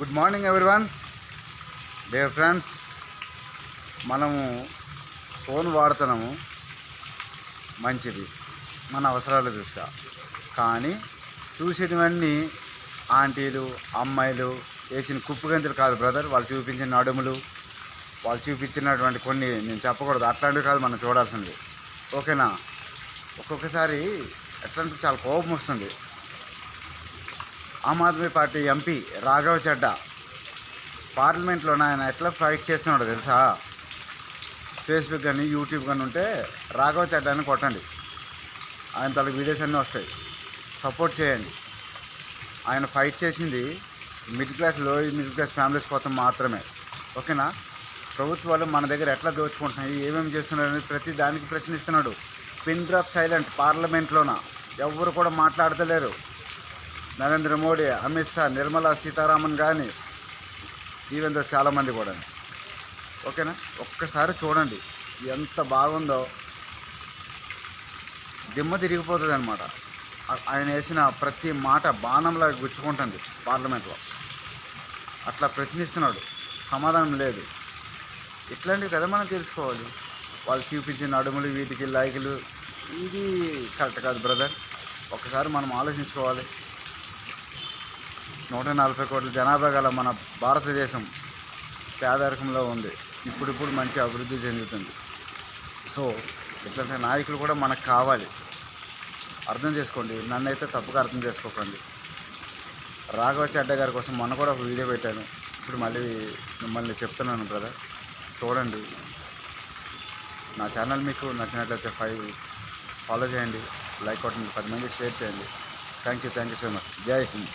Good morning everyone. Dear friends, మనము phone వాడుతున్నాము, మంచిది మన అవసరాల దృష్ట్యా. కానీ చూసేటివన్నీ ఆంటీలు అమ్మాయిలు వేసిన కుప్పుగంతులు కాదు బ్రదర్. వాళ్ళు చూపించిన నడుములు, వాళ్ళు చూపించినటువంటి కొన్ని నేను చెప్పకూడదు, అట్లాంటివి కాదు మనం చూడాల్సింది. ఓకేనా? ఒక్కొక్కసారి ఎట్లా అంటే చాలా కోపం వస్తుంది. ఆమ్ ఆద్మీ పార్టీ ఎంపీ రాఘవ చెడ్డా పార్లమెంట్లో ఆయన ఎట్లా ఫైట్ చేస్తున్నాడో తెలుసా? ఫేస్బుక్ కానీ యూట్యూబ్ కానీ ఉంటే రాఘవ చెడ్డాని కొట్టండి, ఆయన తనకు వీడియోస్ అన్నీ వస్తాయి, సపోర్ట్ చేయండి. ఆయన ఫైట్ చేసింది middle class, middle class families కోసం మాత్రమే. ఓకేనా? ప్రభుత్వాలు మన దగ్గర ఎట్లా దోచుకుంటున్నాయి, ఏమేమి చేస్తున్నారు అనేది ప్రతి దానికి ప్రశ్నిస్తున్నాడు. పిన్ డ్రాప్ సైలెంట్ పార్లమెంట్లోన ఎవరు కూడా మాట్లాడతలేరు. నరేంద్ర మోడీ, అమిత్ షా, నిర్మలా సీతారామన్ కానీ ఈవెన్ చాలామంది కూడా. ఓకేనా? ఒక్కసారి చూడండి ఎంత బాగుందో, దిమ్మ తిరిగిపోతుంది అనమాట. ఆయన వేసిన ప్రతి మాట బాణంలా గుచ్చుకుంటుంది పార్లమెంట్లో. అట్లా ప్రశ్నిస్తున్నాడు, సమాధానం లేదు. ఇట్లాంటివి కదా మనం తెలుసుకోవాలి. వాళ్ళు చూపించిన అడుగులు, వీటికి లైకులు, ఇది కరెక్ట్ కాదు బ్రదర్. ఒకసారి మనం ఆలోచించుకోవాలి. 140 కోట్ల జనాభా గల మన భారతదేశం పేదరికంలో ఉంది. ఇప్పుడు మంచి అభివృద్ధి చెందుతుంది. సో ఇట్లాంటి నాయకులు కూడా మనకు కావాలి. అర్థం చేసుకోండి, నన్నైతే తప్పుగా అర్థం చేసుకోకండి. రాఘవ చెడ్డా గారి కోసం మొన్న కూడా ఒక వీడియో పెట్టాను, ఇప్పుడు మళ్ళీ మిమ్మల్ని చెప్తున్నాను బ్రదర్, చూడండి. నా ఛానల్ మీకు నచ్చినట్లయితే ఫాలో చేయండి, లైక్ కొట్టండి, 10 మందికి షేర్ చేయండి. Thank you so much. జై హింద్.